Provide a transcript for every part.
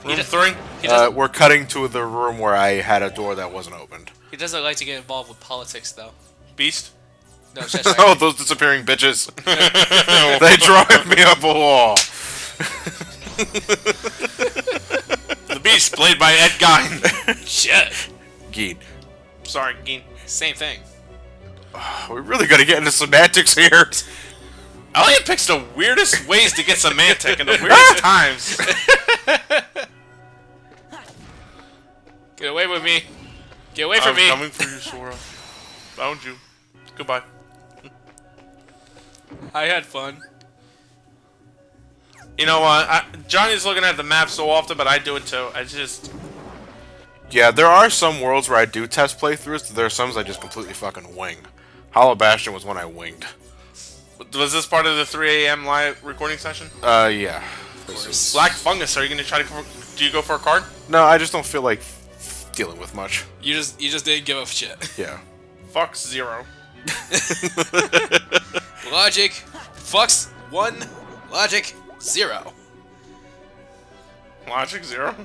Room 3? We're cutting to the room where I had a door that wasn't opened. He doesn't like to get involved with politics, though. Beast? No, Cheshire. Oh, those disappearing bitches. They drive me up a wall. The Beast, played by Ed Gein. Shit. Gein. Sorry, Gein. Same thing. We really gotta get into semantics here. Elliot picks the weirdest ways to get semantic in the weirdest times. Get away with me. Get away from me. I'm coming for you, Sora. Found you. Goodbye. I had fun. You know what? Johnny's looking at the map so often, but I do it too. I just... Yeah, there are some worlds where I do test playthroughs. There are some I just completely fucking wing. Hollow Bastion was one I winged. Was this part of the 3 a.m. live recording session? Yeah. Black Fungus, are you gonna try to... Do you go for a card? No, I just don't feel like dealing with much. You just didn't give a shit. Yeah. Fuck 0. Logic. Fucks 1. Logic 0. Logic 0?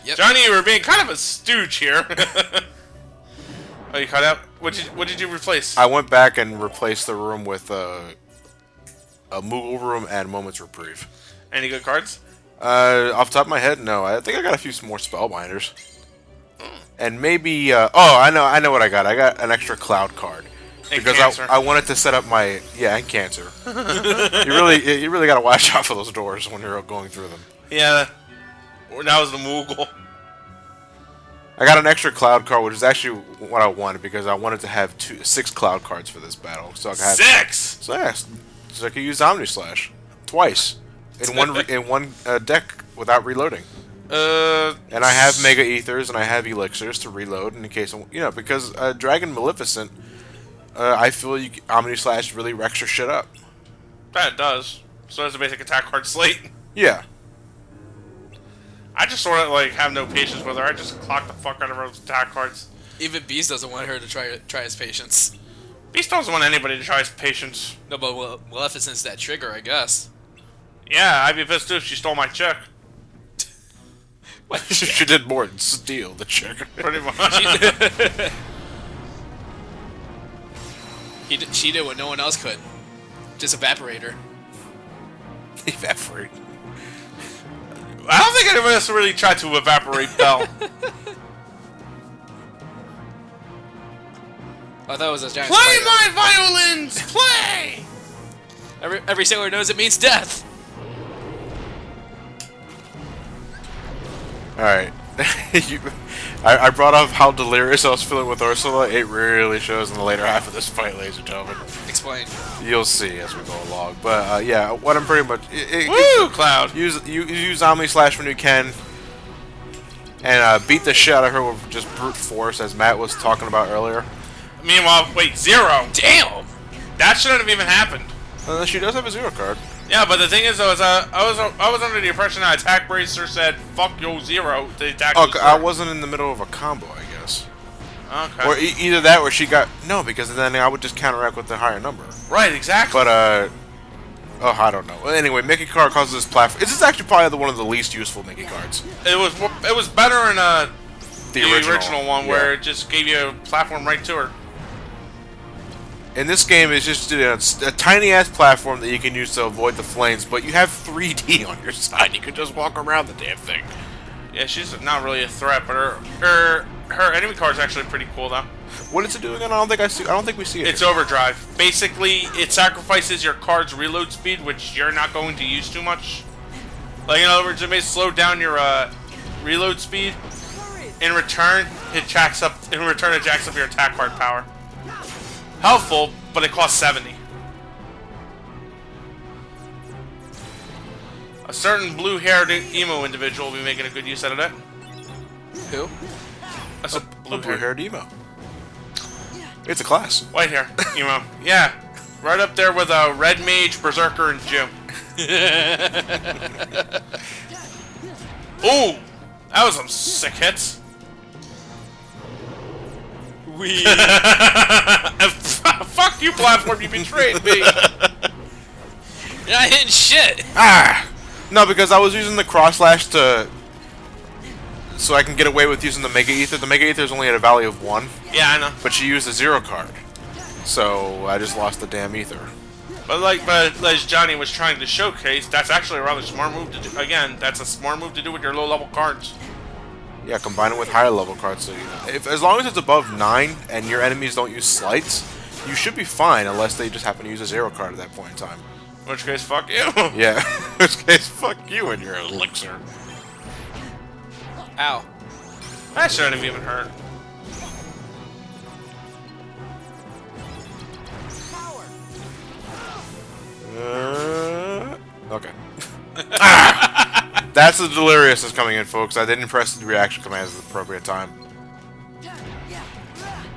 Yep. Johnny, you were being kind of a stooge here. Oh, you cut out? What did you replace? I went back and replaced the room with a Moogle room and Moment's Reprieve. Any good cards? Off the top of my head, no. I think I got a few more Spellbinders. And maybe, I know what I got. I got an extra Cloud card. And because I wanted to set up my, and Cancer. you really gotta watch out for those doors when you're going through them. Yeah. That was the Moogle. I got an extra Cloud card, which is actually what I wanted, because I wanted to have 6 Cloud cards for this battle. So I could have 6? So I could use Omni Slash twice in one deck without reloading. And I have Mega Ethers and I have Elixirs to reload in case because Dragon Maleficent, I feel Omni Slash really wrecks your shit up. That does. So that's a basic attack card slate. Yeah. I just sort of have no patience with her. I just clock the fuck out of her attack cards. Even Beast doesn't want her to try his patience. Beast doesn't want anybody to try his patience. No, but Maleficent's that trigger, I guess. Yeah, I'd be pissed too if she stole my check. What? She did more than steal the check. Pretty much. She did what no one else could. Just evaporate her. Evaporate. I don't think anyone else really tried to evaporate Belle. I thought it was a giant Play spider. my violins! Play! Every sailor knows it means death. Alright. I brought up how delirious I was feeling with Ursula. It really shows in the later half of this fight, ladies and gentlemen. Explain. You'll see as we go along. But yeah, what I'm pretty much... Woo, Cloud! Use Omni Slash when you can. And beat the shit out of her with just brute force, as Matt was talking about earlier. Meanwhile, wait, 0? Damn! That shouldn't have even happened. She does have a 0 card. Yeah, but the thing is, though, I was under the impression that Attack Bracer said, fuck yo, 0. The attack I wasn't in the middle of a combo, I guess. Okay. Or either that or she got... No, because then I would just counteract with the higher number. Right, exactly. But, oh, I don't know. Well, anyway, Mickey card causes this platform... This is actually probably one of the least useful Mickey cards. It was better in the original one, where it just gave you a platform right to her. In this game, it's just a tiny-ass platform that you can use to avoid the flames, but you have 3D on your side. You can just walk around the damn thing. Yeah, she's not really a threat, but her enemy card's actually pretty cool, though. What is it doing? I don't think we see it. It's Overdrive. Basically, it sacrifices your card's reload speed, which you're not going to use too much. Like, in other words, it may slow down your reload speed. In return, it jacks up your attack card power. Helpful, but it costs 70. A certain blue-haired emo individual will be making a good use out of that. Who? That's a blue-haired emo. It's a class. White hair emo. Yeah, right up there with a Red Mage, Berserker, and Jim. Ooh, that was some sick hits. Fuck you, platform! You betrayed me. You're not hitting shit. Ah! No, because I was using the cross slash so I can get away with using the Mega Ether. The Mega Ether is only at a value of 1. Yeah, I know. But she used a 0 card. So I just lost the damn Ether. But as Johnny was trying to showcase, that's actually a rather smart move to do. Again, that's a smart move to do with your low-level cards. Yeah, combine it with higher level cards. So as long as it's above 9 and your enemies don't use slights, you should be fine unless they just happen to use a 0 card at that point in time. In which case, fuck you. Yeah, in which case, fuck you and your elixir. Ow. That shouldn't have even hurt. Okay. That's the delirious that's coming in, folks. I didn't press the reaction commands at the appropriate time.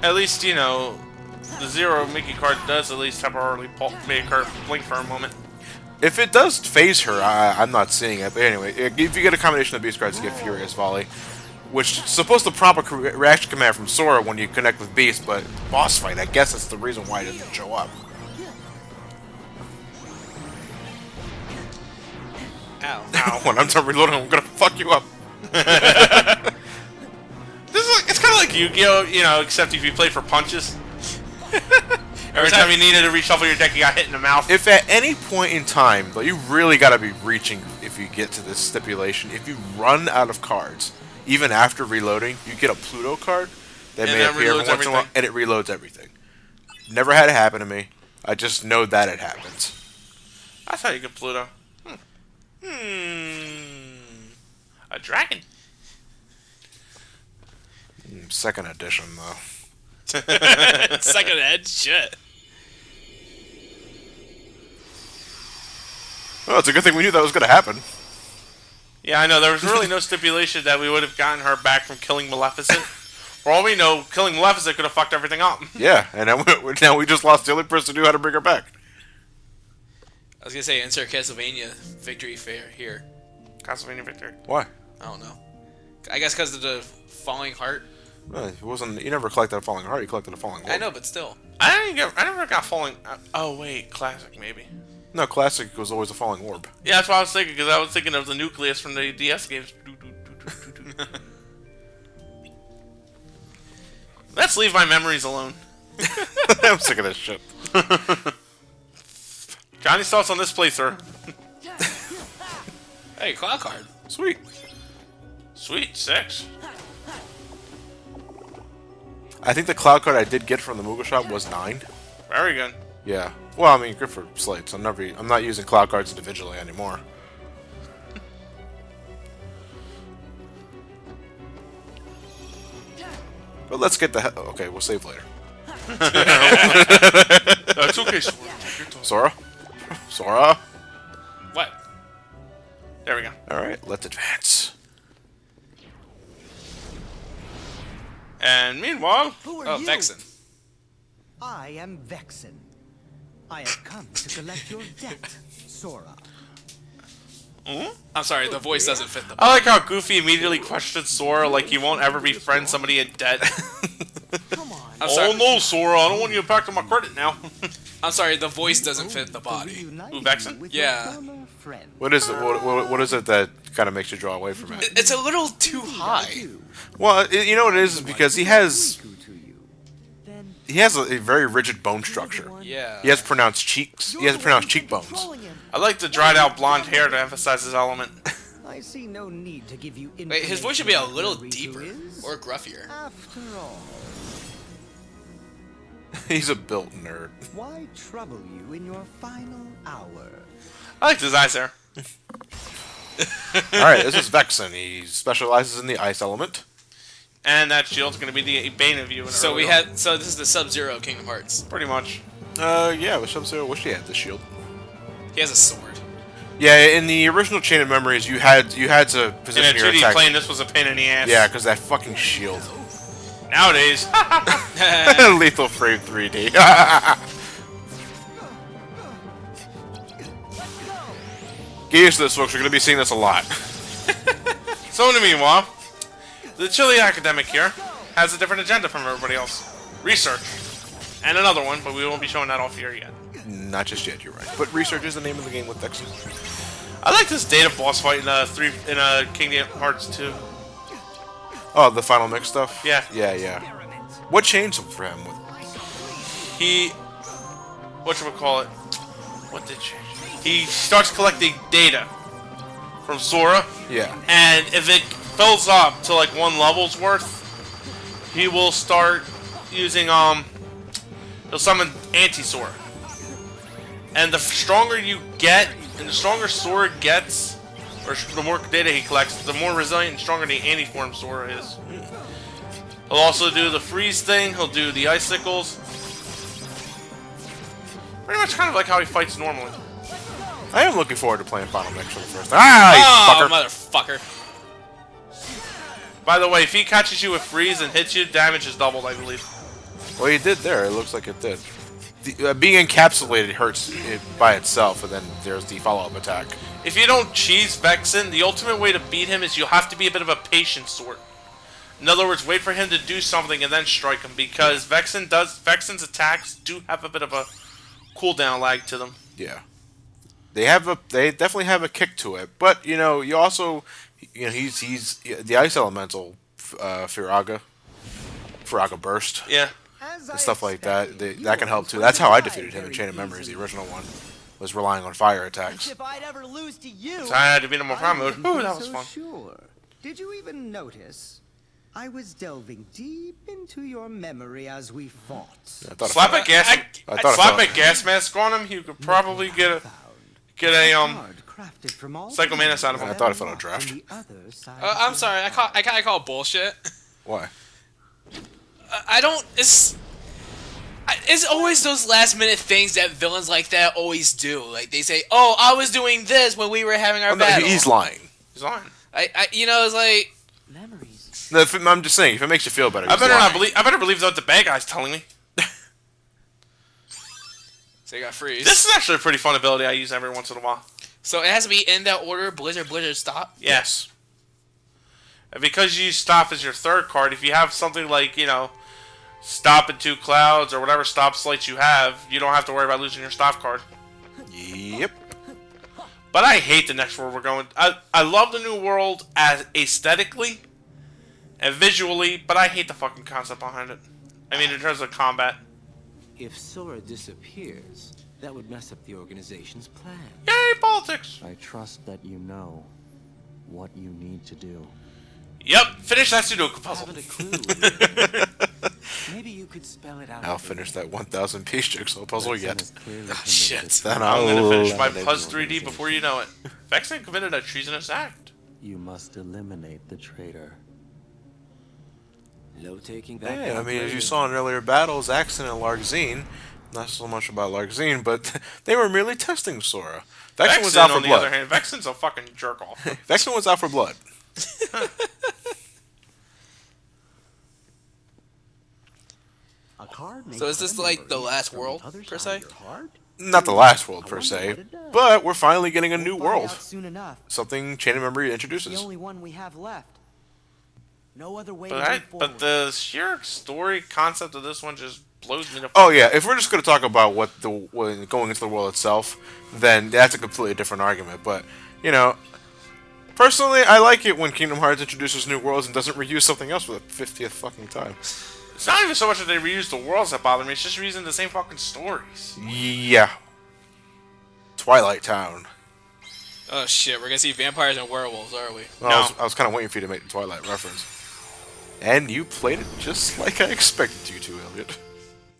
At least, you know, the 0 Mickey card does at least temporarily make her blink for a moment. If it does phase her, I'm not seeing it. But anyway, if you get a combination of beast cards, you get Furious Volley, which is supposed to prompt a reaction command from Sora when you connect with Beast, but boss fight, I guess that's the reason why it doesn't show up. Ow. Ow. When I'm done reloading, I'm gonna fuck you up. It's kind of like Yu-Gi-Oh, you know, except if you play for punches. Every time you needed to reshuffle your deck, you got hit in the mouth. If at any point in time, though, you really gotta be reaching if you get to this stipulation, if you run out of cards, even after reloading, you get a Pluto card that may appear every once in a while, and it reloads everything. Never had it happen to me. I just know that it happens. That's how you get Pluto. A dragon. Second edition, though. Second ed? Shit. Well, it's a good thing we knew that was going to happen. Yeah, I know. There was really no stipulation that we would have gotten her back from killing Maleficent. For all we know, killing Maleficent could have fucked everything up. Yeah, and now we just lost the only person who knew how to bring her back. I was gonna say insert Castlevania victory fair here. Castlevania victory. Why? I don't know. I guess because of the falling heart. It wasn't. You never collected a falling heart. You collected a falling orb. I know, but still. I never got falling. Oh wait, classic maybe. No, classic was always a falling orb. Yeah, that's what I was thinking because I was thinking of the nucleus from the DS games. Let's leave my memories alone. I'm sick of this shit. Johnny's thoughts on this playthrough. Hey, cloud card. Sweet. Sweet, 6. I think the cloud card I did get from the Moogle shop was 9. Very good. Yeah. Well, I mean, good for slates. I'm not using cloud cards individually anymore. But let's get the okay, we'll save later. It's okay, Sora? Sora? What? There we go. Alright, let's advance. And meanwhile... Who are Oh, you? Vexen. I am Vexen. I have come to collect your debt, Sora. I'm sorry, the voice doesn't fit the. I like how Goofy immediately questions Sora like he won't ever befriend somebody in debt. Come on. I'm sorry. Oh no, Sora, I don't want you to back to my credit now. I'm sorry, the voice doesn't fit the body. Ooh, Vexen? With Yeah. your former friend. What is it? What is it that kind of makes you draw away from it? It's a little too high. Well, you know what it is because he has To you. Then a very rigid bone structure. Yeah. He has pronounced cheeks. He has pronounced cheekbones. I like the dried out blonde hair to emphasize his element. I see no need to give you Wait, his voice should be a little information deeper on who is. or gruffier. After all, He's a built nerd. why trouble you in your final hour? I like his eyes there. Alright, this is Vexen. He specializes in the ice element. And that shield's gonna be the bane of you. So we had. So this is the Sub-Zero Kingdom Hearts. Pretty much. Yeah, with Sub-Zero, wish he had the shield. He has a sword. Yeah, in the original Chain of Memories, you had to In position a your 2D attack. plane, this was a pain in the ass. Yeah, because that fucking shield. Nowadays, Lethal Frame 3D. Get used to this, folks. We're going to be seeing this a lot. so in the meanwhile, the chilly academic here has a different agenda from everybody else. Research. And another one, but we won't be showing that off here yet. Not just yet, you're right. But research is the name of the game with Vexen. I like this data boss fight in Kingdom Hearts 2. Oh, the final mix stuff? Yeah. Yeah. What changed for him? He... Whatchamacallit? What did change? He starts collecting data from Sora. Yeah. And if it fills up to like 1 level's worth, he will start using, he'll summon Anti-Sora. And the stronger you get, and the stronger Sora gets, or the more data he collects, the more resilient and stronger the anti-form Sora is. He'll also do the freeze thing, he'll do the icicles. Pretty much kind of like how he fights normally. I am looking forward to playing Final Mix for the first time. Ah, you fucker. Motherfucker. By the way, if he catches you with freeze and hits you, damage is doubled, I believe. Well, he did there. It looks like it did. Being encapsulated hurts it by itself, and then there's the follow-up attack. If you don't cheese Vexen, the ultimate way to beat him is you'll have to be a bit of a patient sort. In other words, wait for him to do something and then strike him, because Vexen's attacks do have a bit of a cooldown lag to them. Yeah. They definitely have a kick to it, but you also he's the ice elemental Firaga Burst. Yeah. And stuff like that. That can help too. That's how I defeated him in Chain of Memories, the original one. Was relying on fire attacks. If I'd ever lose to you, So I had to beat him on prime mode. Ooh, that was fun. Sure. Did you even notice? I was delving deep into your memory as we fought. Slap a gas mask on him, you could probably get a Psycho Manus out of him. I thought I felt a draft. I'm sorry. I call bullshit. Why? I don't. It's always those last minute things that villains like that always do. Like they say, "Oh, I was doing this when we were having our battle." He's lying. He's lying. It's like Memories. No, I'm just saying, if it makes you feel better. I better believe what the bad guy's telling me. So you got freeze. This is actually a pretty fun ability I use every once in a while. So it has to be in that order: Blizzard, stop. Yes. And because you use stop as your third card, if you have something like stop in 2 clouds or whatever stop slights you have, you don't have to worry about losing your stop card. Yep. But I hate the next world we're going. I love the new world as aesthetically and visually, but I hate the fucking concept behind it. I mean, in terms of combat. If Sora disappears, that would mess up the organization's plan. Yay, politics! I trust that you know what you need to do. Yep, finish that Sudoku puzzle. Haven't a clue. Maybe you could spell it out. I'll finish that 1,000 piece jigsaw puzzle yet. Shit. Then I'm gonna finish my eliminate Puzz the 3D before you know it. Vexen committed a treasonous act. You must eliminate the traitor. No taking back. Yeah, I mean, as you saw in earlier battles, Axon and Larxene, not so much about Larxene, but they were merely testing Sora. Vexen was out for on the blood. other hand, Vexen's a fucking jerk off. Vexen was out for blood. A card So is this like the last world per se? Not the last world per se, but we're finally getting a new world. Soon enough. Something Chain of Memory The introduces. only one we have left. No other way But to move forward. but the sheer story concept of this one just blows me the fuck. Oh yeah, if we're just going to talk about going into the world itself, then that's a completely different argument. But personally, I like it when Kingdom Hearts introduces new worlds and doesn't reuse something else for the 50th fucking time. It's not even so much that they reuse the worlds that bother me, it's just reusing the same fucking stories. Yeah. Twilight Town. Oh shit, we're gonna see vampires and werewolves, are we? Well, I was kind of waiting for you to make the Twilight reference. And you played it just like I expected you to, Elliot.